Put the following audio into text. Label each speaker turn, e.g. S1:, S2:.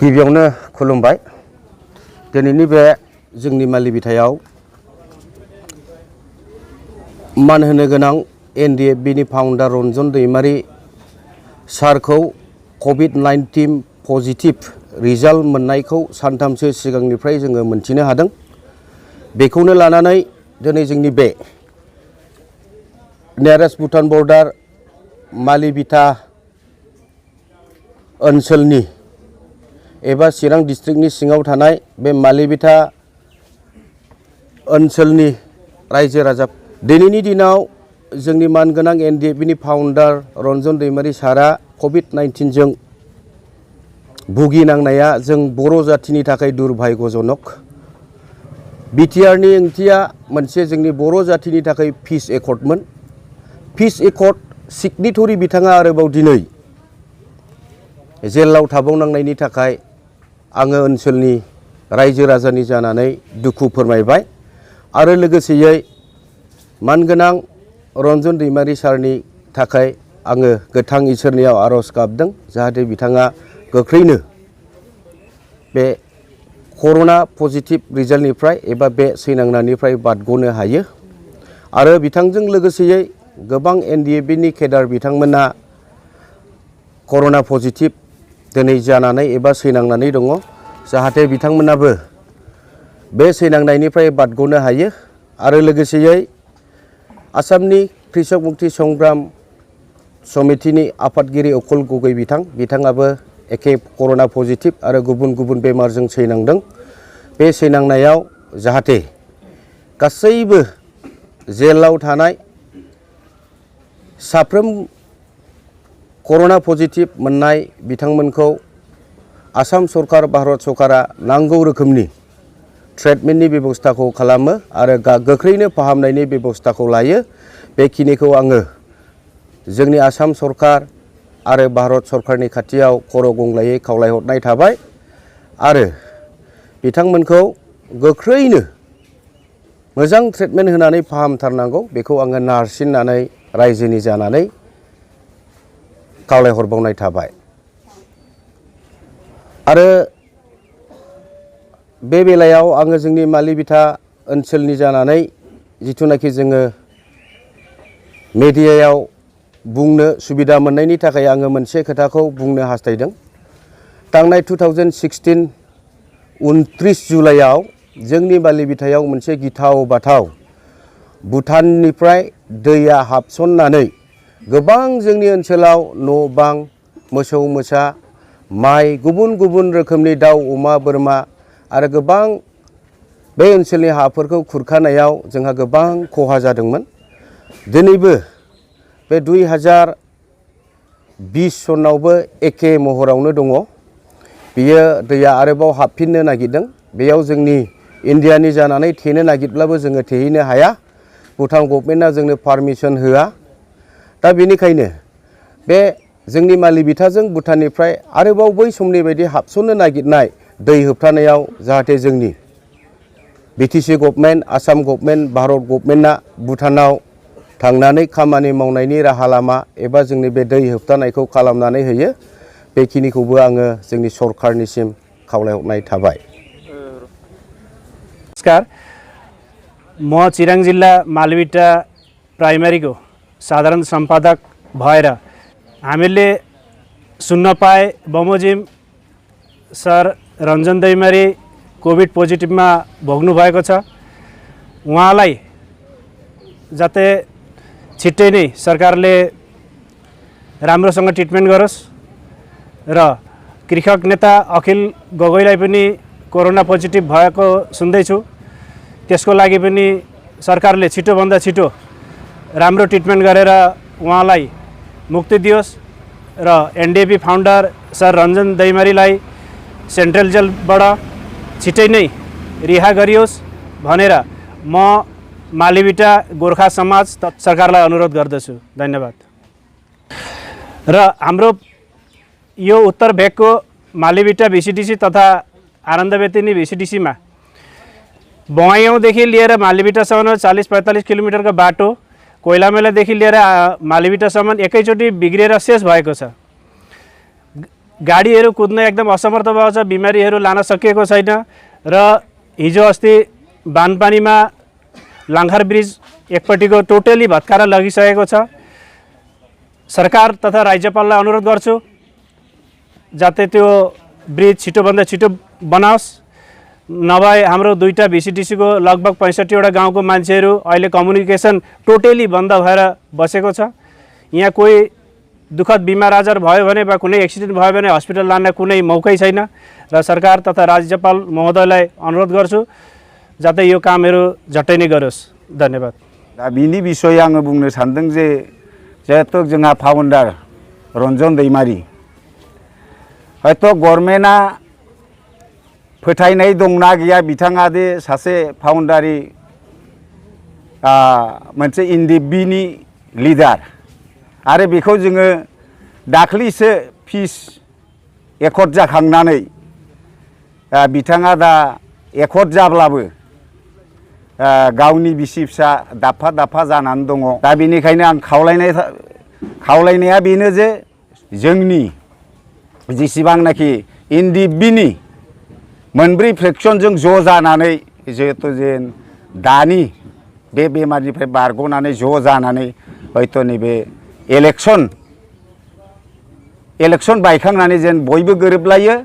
S1: गिबियावनो खुलुमबाय। दिनैनि बे जोंनि मालि बिथायाव मान होनो गोनां एनडिएफबिनि फाउन्डार रन्जन दैमारि सारखौ कभिड-19 पजिटिभ रिजाल्ट मोननायखौ सानथामसो सिगांनिफ्राय जोङो मोनथिनो हादों। बेखौनो लानानै दिनै जोंनि बे नियारेस्ट भुटान बर्डार मालि बिथा ओनसोलनि एबा चिरां डिस्ट्रिक्टनि सिङाव थानाय बे मालि बिथा ओनसोलनि रायजो राजा दिनैनि दिनाव जोंनि मानगोनां एनडिएफबिनि फाउन्डार रन्जन दैमारि सारा कभिड-19 जों भुगिनांनाया जों बर' जाथिनि थाखाय दुर्भाग्यजनक। बिटिआरनि ओंथिया मोनसे जोंनि बर' जाथिनि थाखाय पिस एकर्डमोन। पिस एकर्ड सिगनेटरि बिथाङा आरोबाव दिनै जेलाव थाबावनांनायनि थाखाय आङो ओनसोलनि रायजो राजानि जानानै दुखु फोरमायबाय आरो लोगोसेयै मानगोनां रन्जन दैमारि सारनि थाखाय आङो गोथां इसोरनियाव आर'ज गाबदों जाहाथे बिथाङा गोख्रैनो बे कर'ना पजिटिभ रिजाल्टनिफ्राय एबा बे सैनांनायनिफ्राय बारग'नो हायो आरो बिथांजों लोगोसेयै गोबां एनडिएफबिनि केडार बिथांमोना कर'ना पजिटिभ दिनै जानानै एबा सैनांनानै दङ। जाहाथे बिथांमोनाबो बे सैनांनायनिफ्राय बारग'नो हायो आरो लोगोसेयै आसामनि कृषक मुक्ति संग्राम समितिनि आफादगिरि अकुल गगৈ बिथाङाबो एखे कर'ना पजिटिभ आरो गुबुन गुबुन बेमारजों सैनांदों। बे सैनांनायाव जाहाथे गासैबो जेलाव थानाय साफ्रोम कर'ना पजिटिभ मोननाय बिथांमोनखौ आसाम सरकार भारत सरकारा नांगौ रोखोमनि ट्रिटमेन्टनि बेबस्थाखौ खालामो आरो गोख्रैनो फाहामनायनि बेबस्थाखौ लायो। बेखिनिखौ आङो जोंनि आसाम सरकार आरो भारत सरकारनि खाथियाव खर' गंग्लायै खावलायहरनाय थाबाय आरो बिथांमोनखौ गोख्रैनो मोजां ट्रिटमेन्ट होनानै फाहामथारनांगौ बेखौ आङो नारसिननानै रायजोनि जानानै खावलायहरबावनाय थाबाय। आरो बे बेलायाव आङो जोंनि मालि बिथा ओनसोलनि जानानै जिथुनाखि जोङो मेडियायाव बुंनो सुबिदा मोननायनि थाखाय आङो मोनसे खोथाखौ बुंनो हास्थायदों। थांनाय 2016 29 जुलाइआव जोंनि मालि बिथायाव मोनसे गिथाव बाथाव भुटाननिफ्राय दैया हाबसननानै गोबां जोंनि ओनसोलाव न' बां मोसौ मोसा माइ गुबुन गुबुन रोखोमनि दाउ अमा बोरमा आरो गोबां बे ओनसोलनि हाफोरखौ खुरखानायाव जोंहा गोबां खहा जादोंमोन। दिनैबो बे 2020 सनावबो एखे महरावनो दङ। बियो दैया आरोबाव हाबफिननो नागिरदों। बेयाव जोंनि इन्डियानि जानानै थेनो नागिरब्लाबो जोङो थेहैनो हाया। भुटान गभर्नमेन्टआ जोंनो पारमिसन होआ। दा बेनिखायनो बे जोंनि मालि बिथाजों भुटाननिफ्राय आरोबाव बै समनि बायदि हाबसननो नागिरनाय दै होबथानायाव जाहाथे जोंनि BTC government Assam government Bharat गभर्नमेन्टआ भुटानाव थांनानै खामानि मावनायनि राहा लामा एबा जोंनि बे दै होबथानायखौ खालामनानै होयो बेखिनिखौबो आङो जोंनि सरकारनिसिम खावलायहरनाय थाबाय।
S2: नमस्कार, म चिराङ जिल्ला मालबिटा प्राइमेरीको साधारण सम्पादक भएर हामीले सुन्न पाए बमोजिम सर रन्जन दैमारी कोभिड पोजिटिभमा भोग्नु भएको छ। उहाँलाई जते छिट्टै नै सरकारले राम्रोसँग ट्रिटमेन्ट गरोस् र कृषक नेता अखिल गगैलाई पनि कोरोना पोजिटिभ भएको सुन्दैछु। त्यसको लागि पनि सरकारले छिटोभन्दा छिटो राम्रो ट्रिटमेन्ट गरेर उहाँलाई मुक्ति दियोस् र एनडिएफबी फाउन्डर सर रन्जन दैमारीलाई सेन्ट्रल जेलबाट छिटै नै रिहा गरियोस् भनेर म मालिबिटा गोर्खा समाज सरकारलाई अनुरोध गर्दछु। धन्यवाद। र हाम्रो यो उत्तर भेगको मालिबिटा भिसिडिसी तथा आनन्दबेतिनी भिसिडिसीमा बङाइगाउँदेखि लिएर मालिबिटासम्म 40-45 किलोमिटरको बाटो कोइलामेलादेखि लिएर मालिबिटासम्म एकैचोटि बिग्रिएर शेष भएको छ। गाडीहरू कुद्न एकदम असमर्थ भएको छ, बिमारीहरू लान सकिएको छैन र हिजो अस्ति बानपानीमा लाङ्खार ब्रिज एकपट्टिको टोटली भत्काएर लगिसकेको छ। सरकार तथा राज्यपाललाई अनुरोध गर्छु जाते त्यो ब्रिज छिटोभन्दा छिटो बनाओस्, नभए हाम्रो दुईटा भिसिडिसीको लगभग 65वटा गाउँको मान्छेहरू अहिले कम्युनिकेसन टोटली बन्द भएर बसेको छ। यहाँ कोही दुःखद बिमार आजार भयो भने वा कुनै एक्सिडेन्ट भयो भने हस्पिटल लान कुनै मौकै छैन र सरकार तथा राज्यपाल महोदयलाई अनुरोध गर्छु जाते यो कामहरू झट्टै नै गरोस्। धन्यवाद।
S3: दा बिनि बिषय आङो बुंनो सानदों जे जिहेतु जोंहा फाउन्डार रन्जन दैमारी हयथ' गभर्नमेन्टआ फोथायनाय दंना गैया बिथाङा दे सासे फाउन्डारि मोनसे एनडिएफबिनि लिडार आरो बेखौ जोङो दाख्लैसो पिस एकर्ड जाखांनानै बिथाङा दा एकर्ड जाब्लाबो गावनि बिसि फिसा दाफा दाफा जानानै दङ। दा बेनिखायनो आं खावलायनाया बेनो जे जोंनि जेसेबांनाखि एनडिएफबिनि मोनब्रै फ्रेक्सनजों ज' जानानै जिहेतु जेन दानि बे बेमारनिफ्राय बारग'नानै ज' जानानै हयथ' नैबे इलेक्सन बायखांनानै जेन बयबो गोरोबलायो